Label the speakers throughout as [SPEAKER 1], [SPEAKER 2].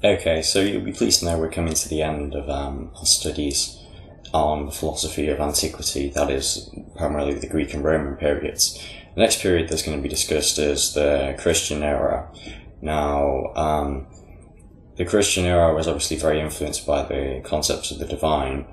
[SPEAKER 1] Okay, so you'll be pleased to know we're coming to the end of our studies on the philosophy of antiquity, that is, primarily the Greek and Roman periods. The next period that's going to be discussed is the Christian era. Now, the Christian era was obviously very influenced by the concepts of the divine,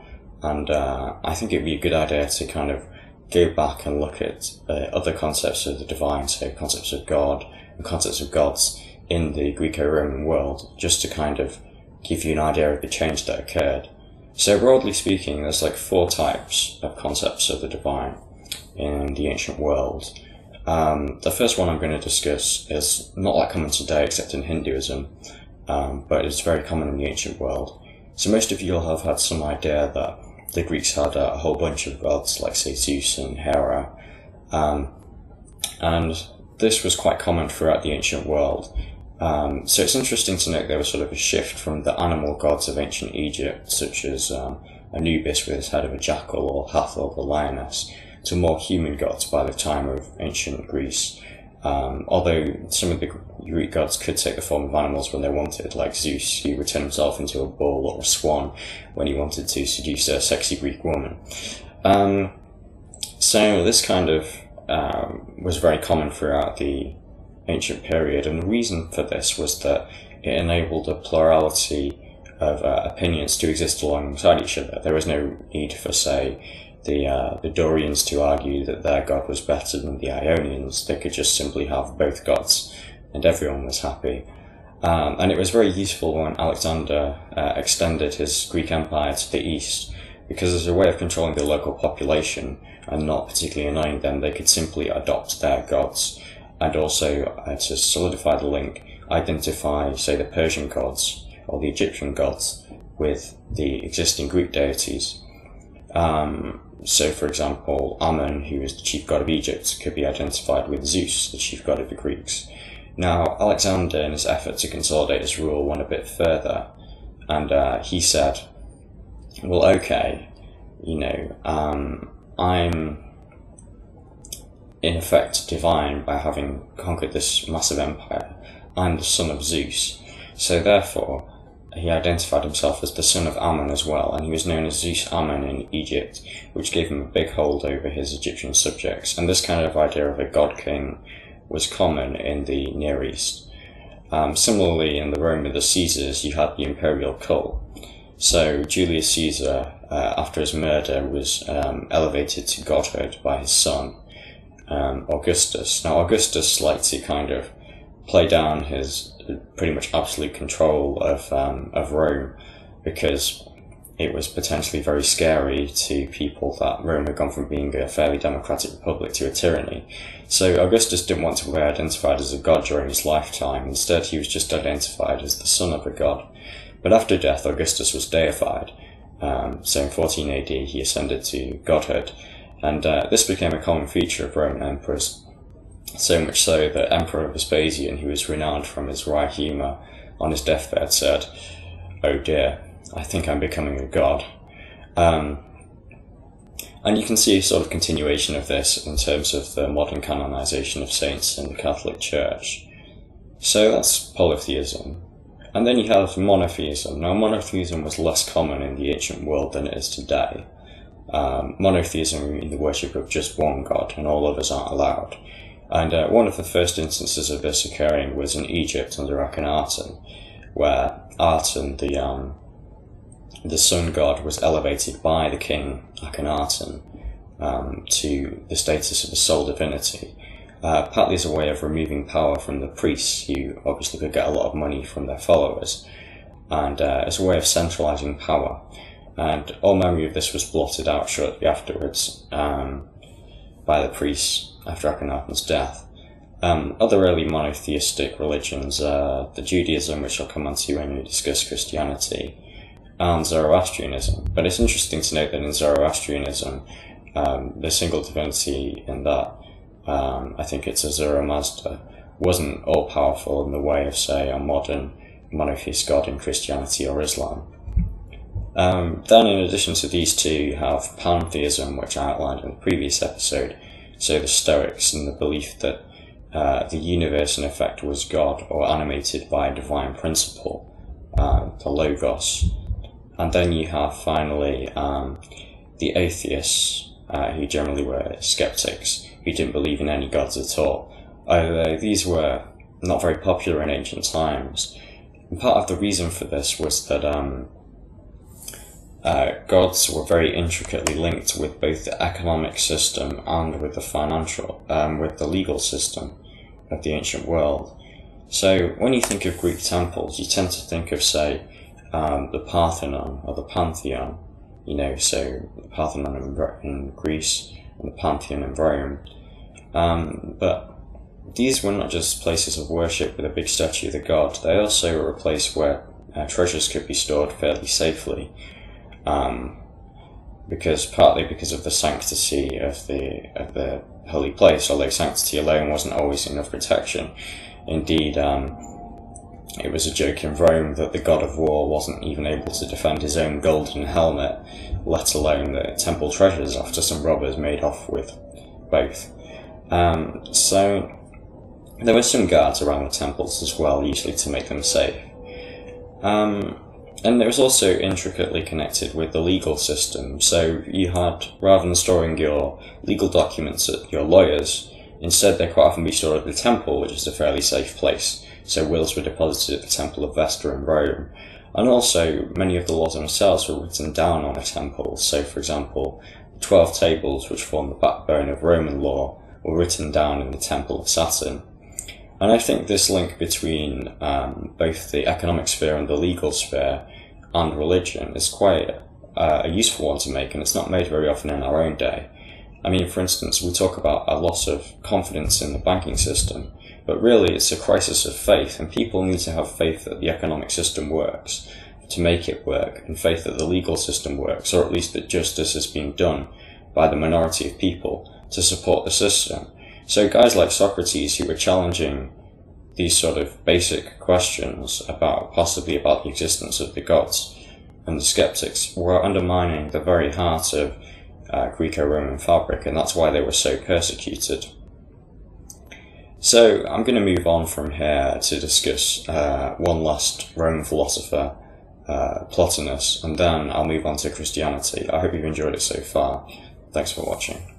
[SPEAKER 1] and I think it'd be a good idea to kind of go back and look at other concepts of the divine, so concepts of God and concepts of gods in the Graeco-Roman world, just to kind of give you an idea of the change that occurred. So broadly speaking, there's like 4 types of concepts of the divine in the ancient world. The first one I'm going to discuss is not that common today except in Hinduism, but it's very common in the ancient world. So most of you will have had some idea that the Greeks had a whole bunch of gods, like say Zeus and Hera, and this was quite common throughout the ancient world. So it's interesting to note there was sort of a shift from the animal gods of ancient Egypt, such as Anubis with his head of a jackal, or Hathor the lioness, to more human gods by the time of ancient Greece. Although some of the Greek gods could take the form of animals when they wanted, like Zeus, who would turn himself into a bull or a swan when he wanted to seduce a sexy Greek woman. So this kind of was very common throughout the ancient period, and the reason for this was that it enabled a plurality of opinions to exist alongside each other. There was no need for, say, the Dorians to argue that their god was better than the Ionians. They could just simply have both gods, and everyone was happy. And it was very useful when Alexander extended his Greek empire to the east, because as a way of controlling the local population and not particularly annoying them, they could simply adopt their gods. And also, to solidify the link, identify, say, the Persian gods or the Egyptian gods with the existing Greek deities. So, for example, Ammon, who is the chief god of Egypt, could be identified with Zeus, the chief god of the Greeks. Now, Alexander, in his effort to consolidate his rule, went a bit further, and he said, well, okay, I'm in effect divine by having conquered this massive empire. I'm the son of Zeus. So therefore, he identified himself as the son of Ammon as well, and he was known as Zeus Ammon in Egypt, which gave him a big hold over his Egyptian subjects. And this kind of idea of a god king was common in the Near East. Similarly, in the Rome of the Caesars, you had the imperial cult. So Julius Caesar, after his murder, was elevated to godhood by his son, Augustus. Now, Augustus liked to kind of play down his pretty much absolute control of Rome, because it was potentially very scary to people that Rome had gone from being a fairly democratic republic to a tyranny. So Augustus didn't want to be identified as a god during his lifetime. Instead, he was just identified as the son of a god. But after death, Augustus was deified. So in 14 AD, he ascended to godhood. And this became a common feature of Roman emperors, so much so that Emperor Vespasian, who was renowned from his wry humour, on his deathbed said, "Oh dear, I think I'm becoming a god." And you can see a sort of continuation of this in terms of the modern canonisation of saints in the Catholic Church. So that's polytheism. And then you have monotheism. Now, monotheism was less common in the ancient world than it is today. Monotheism means the worship of just one god, and all others aren't allowed. And one of the first instances of this occurring was in Egypt under Akhenaten, where Aten, the sun god, was elevated by the king Akhenaten to the status of a sole divinity, partly as a way of removing power from the priests, who obviously could get a lot of money from their followers, and as a way of centralising power. And all memory of this was blotted out shortly afterwards by the priests after Akhenaten's death. Other early monotheistic religions, the Judaism, which I'll come on to when we discuss Christianity, and Zoroastrianism. But it's interesting to note that in Zoroastrianism, the single divinity in that, I think it's Ahura Mazda, wasn't all-powerful in the way of, say, a modern monotheist god in Christianity or Islam. Then in addition to these two, you have pantheism, which I outlined in the previous episode, so the Stoics, and the belief that the universe in effect was God, or animated by a divine principle, the Logos. And then you have finally the atheists, who generally were skeptics, who didn't believe in any gods at all, although these were not very popular in ancient times. And part of the reason for this was that gods were very intricately linked with both the economic system and with the financial, with the legal system of the ancient world. So when you think of Greek temples, you tend to think of, say, the Parthenon or the Pantheon, so the Parthenon in Greece and the Pantheon in Rome. But these were not just places of worship with a big statue of the god, they also were a place where treasures could be stored fairly safely, partly because of the sanctity of the holy place, although sanctity alone wasn't always enough protection. Indeed, it was a joke in Rome that the god of war wasn't even able to defend his own golden helmet, let alone the temple treasures, after some robbers made off with both. So there were some guards around the temples as well, usually to make them safe. And it was also intricately connected with the legal system. So you had, rather than storing your legal documents at your lawyers, instead they quite often be stored at the temple, which is a fairly safe place. So wills were deposited at the Temple of Vesta in Rome. And also, many of the laws themselves were written down on a temple. So, for example, the 12 tables, which form the backbone of Roman law, were written down in the Temple of Saturn. And I think this link between both the economic sphere and the legal sphere and religion is quite a useful one to make, and it's not made very often in our own day. I mean, for instance, we talk about a loss of confidence in the banking system, but really it's a crisis of faith, and people need to have faith that the economic system works to make it work, and faith that the legal system works, or at least that justice is being done by the minority of people to support the system. So guys like Socrates, who were challenging these sort of basic questions possibly about the existence of the gods, and the skeptics, were undermining the very heart of Greco-Roman fabric, and that's why they were so persecuted. So I'm going to move on from here to discuss one last Roman philosopher, Plotinus, and then I'll move on to Christianity. I hope you've enjoyed it so far. Thanks for watching.